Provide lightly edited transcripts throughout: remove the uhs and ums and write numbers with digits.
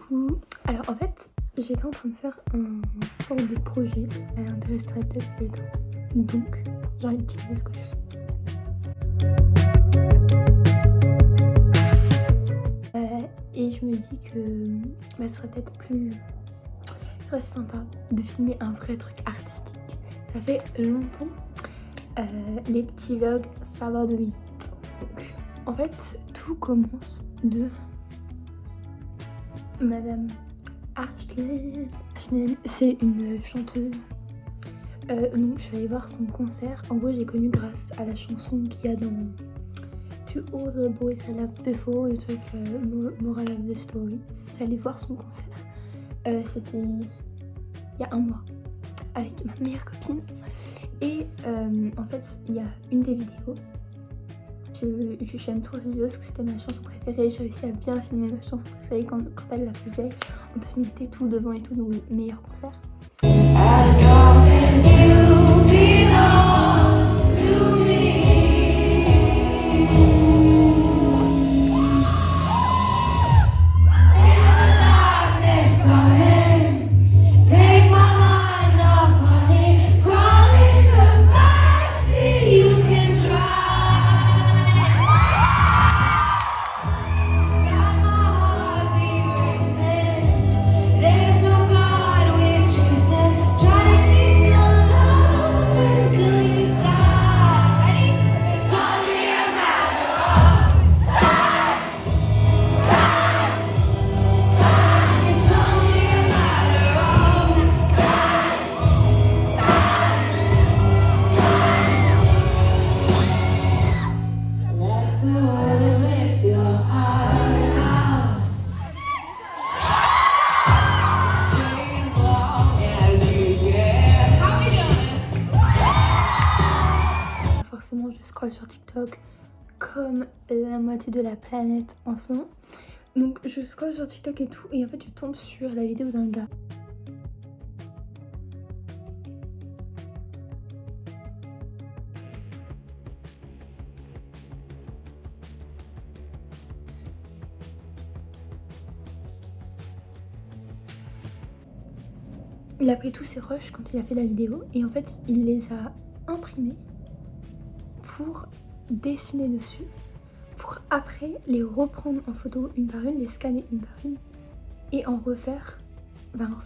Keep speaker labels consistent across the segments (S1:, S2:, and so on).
S1: coup, alors en fait, j'étais en train de faire un sorte de projet. Elle intéresserait peut-être les gens. Donc, j'ai envie d'utiliser ce que je fais. Et je me dis que ce serait peut-être plus... Ce serait sympa de filmer un vrai truc artistique. Ça fait longtemps. Les petits vlogs, ça va de lui. Donc, en fait, tout commence de Madame Ashley. Ashley, c'est une chanteuse. Donc, je suis allée voir son concert. En gros, j'ai connu grâce à la chanson qu'il y a dans To All the Boys I Loved Before, le truc Moral of the Story. Je suis allée voir son concert. C'était il y a un mois avec ma meilleure copine. Et en fait, il y a une des vidéos. J'aime trop cette vidéo parce que c'était ma chanson préférée. J'ai réussi à bien filmer ma chanson préférée quand elle la faisait. En plus, on était tout devant et tout, donc meilleur concert. As long as you belong to me. Forcément, je scrolle sur TikTok comme la moitié de la planète en ce moment. Donc je scrolle sur TikTok et tout, et en fait je tombe sur la vidéo d'un gars. Il a pris tous ses rushs quand il a fait la vidéo, et en fait il les a imprimés pour dessiner dessus, pour après les reprendre en photo une par une, les scanner une par une et en refaire,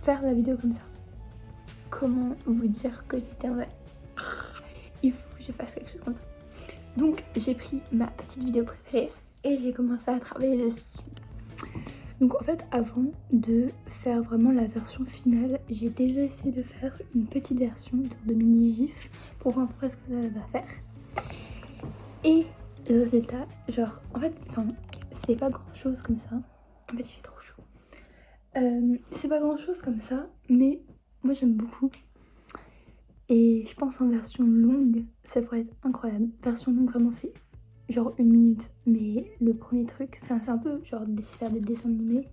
S1: faire la vidéo comme ça. Comment vous dire que j'étais en mode il faut que je fasse quelque chose comme ça. Donc j'ai pris ma petite vidéo préférée et j'ai commencé à travailler dessus. Donc en fait, avant de faire vraiment la version finale, j'ai déjà essayé de faire une petite version, une sorte de mini gif pour voir après ce que ça va faire. Et le résultat, genre, en fait, c'est pas grand chose comme ça. En fait, il fait trop chaud. C'est pas grand chose comme ça, mais moi j'aime beaucoup. Et je pense en version longue, ça pourrait être incroyable. Version longue, vraiment, c'est genre 1 minute. Mais le premier truc, c'est un peu genre faire des dessins animés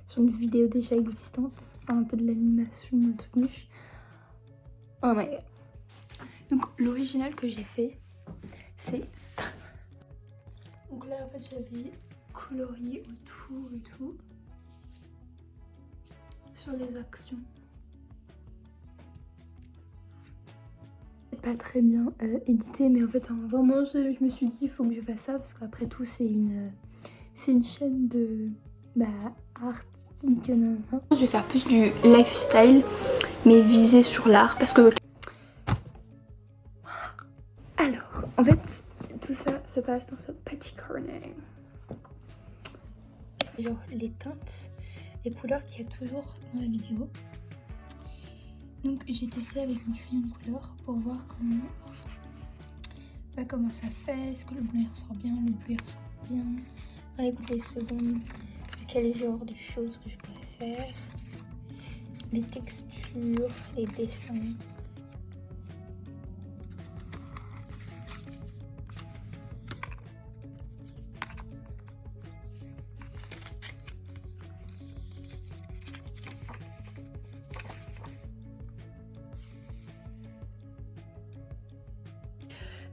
S1: sur une vidéo déjà existante. Un peu de l'animation, un truc niche. Oh my god. Donc, l'original que j'ai fait, c'est ça. Donc là en fait j'avais colorié autour et tout sur les actions. C'est pas très bien édité, mais en fait vraiment je me suis dit il faut que je fasse ça parce qu'après tout c'est une chaîne de artistique. Je vais faire plus du lifestyle mais visé sur l'art parce que alors en fait tout ça se passe dans ce petit carnet. Genre les teintes, les couleurs qu'il y a toujours dans la vidéo. Donc j'ai testé avec un crayon de couleur pour voir comment ça fait, est-ce que le bleu il ressort bien, le bleu il ressort bien. Allez écoutez les secondes, quel genre de choses que je pourrais faire, les textures, les dessins.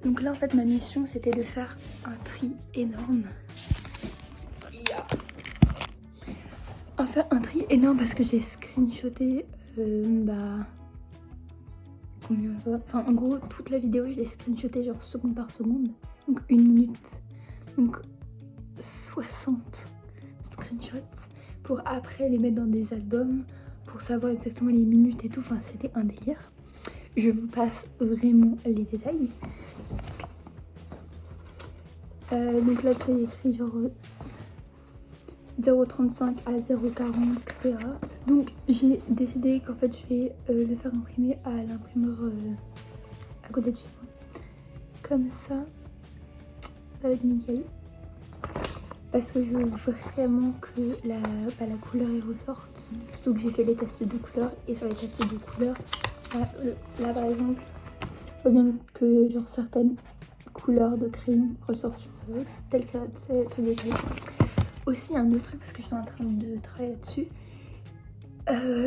S1: Donc là en fait ma mission c'était de faire un tri énorme. en faire un tri énorme parce que j'ai screenshoté combien ça va. Enfin en gros toute la vidéo je l'ai screenshoté genre seconde par seconde, donc 1 minute, donc 60 screenshots pour après les mettre dans des albums pour savoir exactement les minutes et tout. Enfin c'était un délire. Je vous passe vraiment les détails. Donc là tu as écrit genre 0,35 à 0,40 etc. Donc j'ai décidé qu'en fait je vais le faire imprimer à l'imprimeur à côté de chez moi. Comme ça va être nickel. Parce que je veux vraiment que la couleur y ressorte. Surtout que j'ai fait les tests de couleurs et sur les tests de couleurs, là par exemple, je vois bien que genre certaines couleurs de crayon ressortent sur tel truc de crayon. Aussi un autre truc parce que j'étais en train de travailler là-dessus.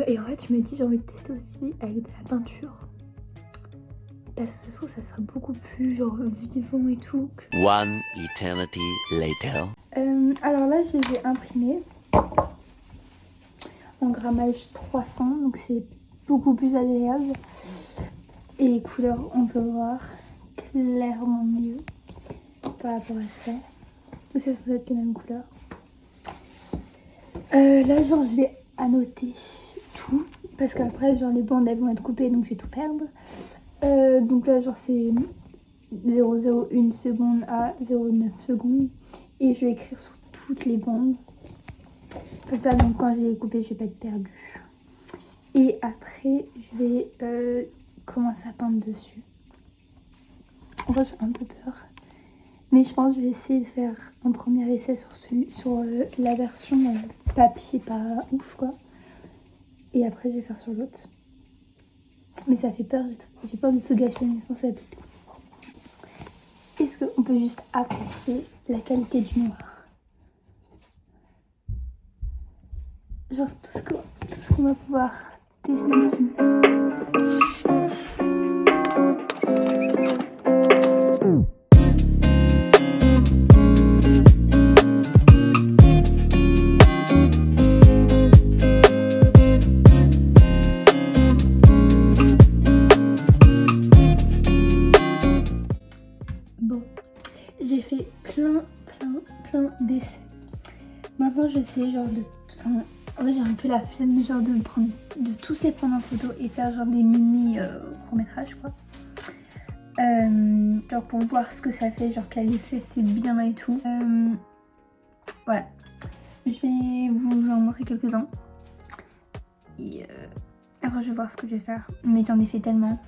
S1: Et en fait je me dis j'ai envie de tester aussi avec de la peinture. Parce que ça se trouve ça sera beaucoup plus genre vivant et tout.
S2: One eternity later.
S1: Alors là je les ai imprimés en grammage 300, donc c'est beaucoup plus agréable. Et les couleurs on peut voir clairement mieux par rapport à ça. C'est censé être les mêmes couleurs. Là genre je vais annoter tout parce qu'après genre les bandes elles vont être coupées donc je vais tout perdre. Donc là genre c'est 0,01 seconde à 0,9 secondes et je vais écrire sur toutes les bandes comme ça, donc quand je vais les couper je vais pas être perdue. Et après je vais commencer à peindre dessus. En vrai j'ai un peu peur, mais je pense que je vais essayer de faire un premier essai sur la version papier pas ouf quoi. Et après je vais faire sur l'autre. Mais ça fait peur, j'ai peur de se gâcher, mais je pense que ça va être cool. Est-ce qu'on peut juste apprécier la qualité du noir? Genre tout ce qu'on va pouvoir tester dessus. J'ai fait plein d'essais. Maintenant je sais genre en fait j'ai un peu la flemme de genre de tous les prendre en photo et faire genre des mini courts métrages quoi. Genre pour voir ce que ça fait, genre quel effet fait bien et tout. Voilà. Je vais vous en montrer quelques-uns. Et après je vais voir ce que je vais faire. Mais j'en ai fait tellement.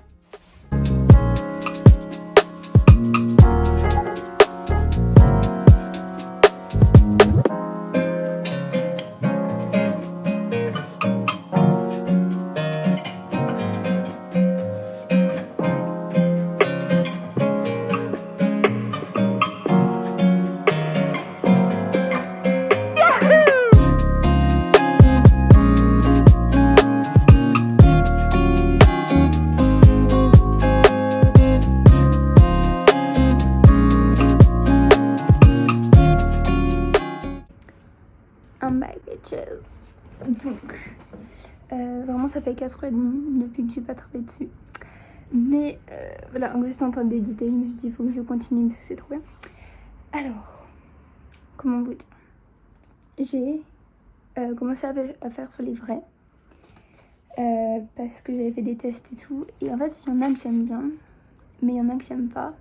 S1: Donc vraiment ça fait 4h30 depuis que j'ai pas travaillé dessus. Mais voilà, en gros j'étais en train d'éditer, je me suis dit il faut que je continue parce que c'est trop bien. Alors, comment vous dire, j'ai commencé à faire sur les vrais. Parce que j'avais fait des tests et tout. Et en fait il y en a que j'aime bien, mais il y en a que j'aime pas.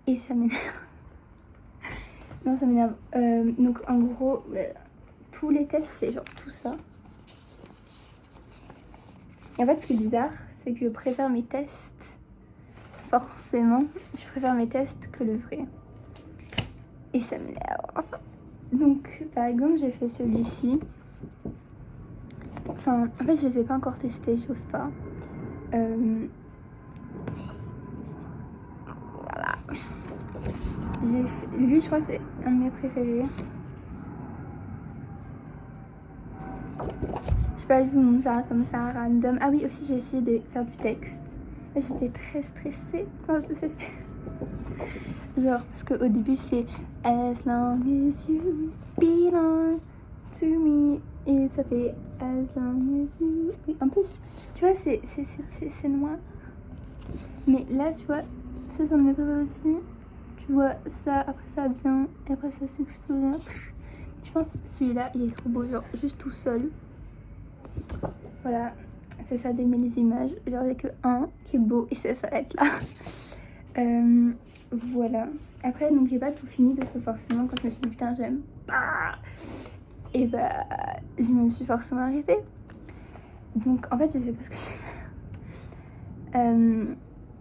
S1: Et ça m'énerve. Non ça m'énerve. Donc en gros... tous les tests c'est genre tout ça. Et en fait ce qui est bizarre c'est que je préfère mes tests, forcément je préfère mes tests que le vrai. Et ça m'énerve. Donc par exemple j'ai fait celui-ci. Enfin en fait je les ai pas encore testés, j'ose pas. Voilà. Lui je crois que c'est un de mes préférés. Je sais pas, je vous montre ça comme ça, random. Ah oui, aussi j'ai essayé de faire du texte. Mais j'étais très stressée quand je les ai fait. Genre, parce qu'au début c'est As long as you belong. to me. Et ça fait as long as you. Oui, en plus, tu vois, c'est noir. Mais là, tu vois, ça, c'est un de mes préférés aussi. Tu vois, ça, après ça vient, et après ça s'explose. Je pense que celui-là, il est trop beau, genre juste tout seul. Voilà, c'est ça d'aimer les images. Genre, il n'y a que un qui est beau et ça s'arrête là. Voilà. Après, donc j'ai pas tout fini parce que forcément, quand je me suis dit putain, j'aime pas. Et bah, je me suis forcément arrêtée. Donc, en fait, je sais pas ce que je vais faire.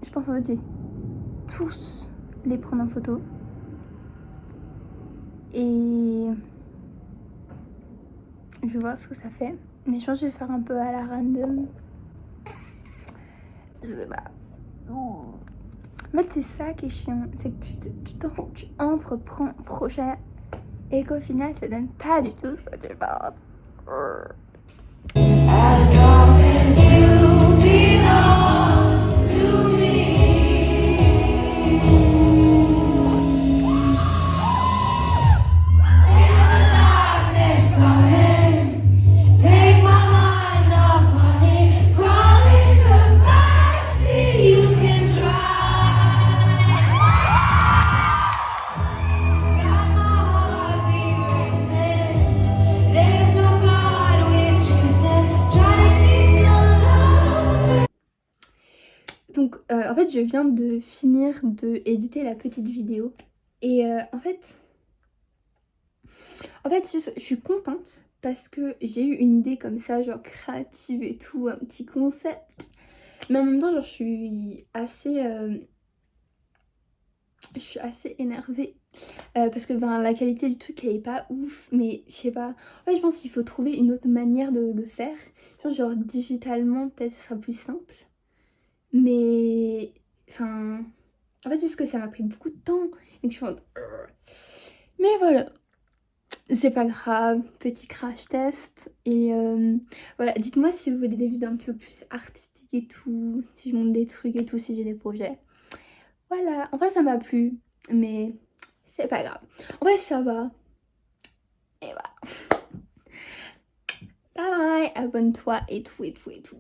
S1: Je pense en fait, je vais tous les prendre en photo. Et je vais voir ce que ça fait. Mais je pense que je vais faire un peu à la random. Je sais pas. En fait, c'est ça qui est chiant. C'est que tu entreprends un projet et qu'au final, ça donne pas du tout ce que tu penses. As long as you belong to me. Donc en fait je viens de finir de éditer la petite vidéo et en fait je suis contente parce que j'ai eu une idée comme ça, genre créative et tout, un petit concept, mais en même temps genre je suis assez énervée parce que ben, la qualité du truc elle est pas ouf, mais je sais pas, en fait je pense qu'il faut trouver une autre manière de le faire, genre digitalement peut-être ce sera plus simple. Mais, enfin, en fait, juste que ça m'a pris beaucoup de temps et que je suis en mode... Mais voilà, c'est pas grave, petit crash test. Et voilà, dites-moi si vous voulez des vidéos un peu plus artistiques et tout, si je monte des trucs et tout, si j'ai des projets. Voilà, en vrai, ça m'a plu, mais c'est pas grave. En vrai, ça va. Et voilà. Bye bye, abonne-toi et tout et tout et tout.